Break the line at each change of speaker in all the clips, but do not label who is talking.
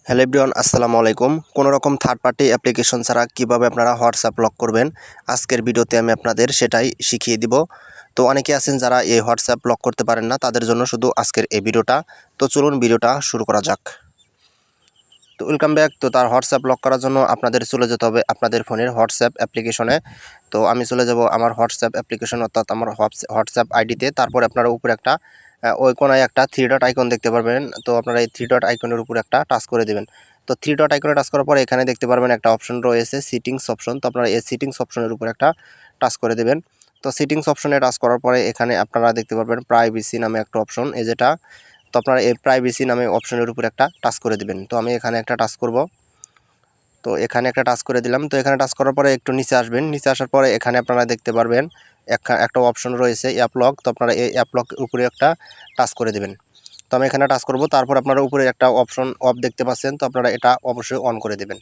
Hello everyone, আসসালামু আলাইকুম। কোনো রকম থার্ড পার্টি অ্যাপ্লিকেশন ছাড়া কিভাবে আপনারা হোয়াটসঅ্যাপ লক করবেন, আজকের ভিডিওতে আমি আপনাদের সেটাই শিখিয়ে দিব। তো অনেকে আছেন যারা এই হোয়াটসঅ্যাপ লক করতে পারেন না, তাদের জন্য শুধু আজকের এই ভিডিওটা। তো চলুন ভিডিওটা শুরু করা যাক। তো ওয়েলকাম ব্যাক। তো তার হোয়াটসঅ্যাপ লক করার জন্য আপনাদের চলে যেতে হবে আপনাদের ফোনের হোয়াটসঅ্যাপ অ্যাপ্লিকেশনে। তো আমি চলে যাব আমার হোয়াটসঅ্যাপ অ্যাপ্লিকেশন, অর্থাৎ আমার হোয়াটসঅ্যাপ আইডিতে। তারপরে আপনারা উপরে একটা ওই কোনায় একটা থ্রি ডট আইকন দেখতে পারবেন। তো আপনারা এই থ্রি ডট আইকনের উপর একটা টাচ করে দেবেন। তো থ্রি ডট আইকনে টাচ করার পরে এখানে দেখতে পারবেন একটা অপশন রয়েছে সিটিংস অপশন। তো আপনারা এই সিটিংস অপশনের উপর একটা টাচ করে দেবেন। তো সিটিংস অপশনে টাচ করার পরে এখানে আপনারা দেখতে পারবেন প্রাইভেসি নামে একটা অপশন, এই যেটা। তো আপনারা এই প্রাইভেসি নামে অপশনের উপর একটা টাচ করে দিবেন। তো আমি এখানে একটা টাচ করব। তো এখানে একটা টাচ করে দিলাম। তো এখানে টাচ করার পরে একটু নিচে আসবেন। নিচে আসার পরে এখানে আপনারা দেখতে পারবেন একটা অপশন রয়েছে অ্যাপ লক। তো আপনারা এই অ্যাপ লক উপরে একটা টাচ করে দেবেন। তো আমি এখানে টাচ করব। তারপর আপনারা উপরে একটা অপশন অফ দেখতে পাচ্ছেন। তো আপনারা এটা অবশ্যই অন করে দেবেন।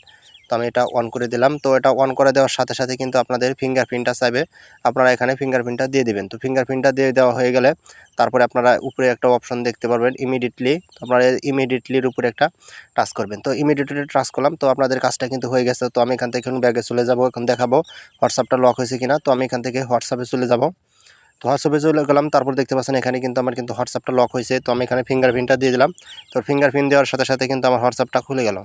তো আমি এটা অন করে দিলাম। তো এটা অন করে দেওয়ার সাথে সাথে কিন্তু আপনাদের ফিঙ্গারপ্রিন্টটা চাইবে, আপনারা এখানে ফিঙ্গারপ্রিন্টটা দিয়ে দিবেন। তো ফিঙ্গারপ্রিন্টটা দিয়ে দেওয়া হয়ে গেলে তারপরে আপনারা উপরে একটা অপশন দেখতে পারবেন ইমিডিয়েটলি। তো আপনারা ইমিডিয়েটলির উপরে একটা টাচ করবেন। তো ইমিডিয়েটলি টাচ করলাম। তো আপনাদের কাজটা কিন্তু হয়ে গেছে। তো আমি এখান থেকে এখন ব্যাগে চলে যাব, এখন দেখাবো হোয়াটসঅ্যাপটা লক হয়েছে কিনা। তো আমি এখান থেকে হোয়াটসঅ্যাপে চলে যাব। তো হোয়াটসঅ্যাপে চলে গেলাম। তারপর দেখতে পাচ্ছেন এখানে কিন্তু আমার হোয়াটসঅ্যাপটা লক হয়েছে। তো আমি এখানে ফিঙ্গারপ্রিন্টটা দিয়ে দিলাম। তো ফিঙ্গারপ্রিন্ট দেওয়ার সাথে সাথে কিন্তু আমার হোয়াটসঅ্যাপটা খুলে গেল।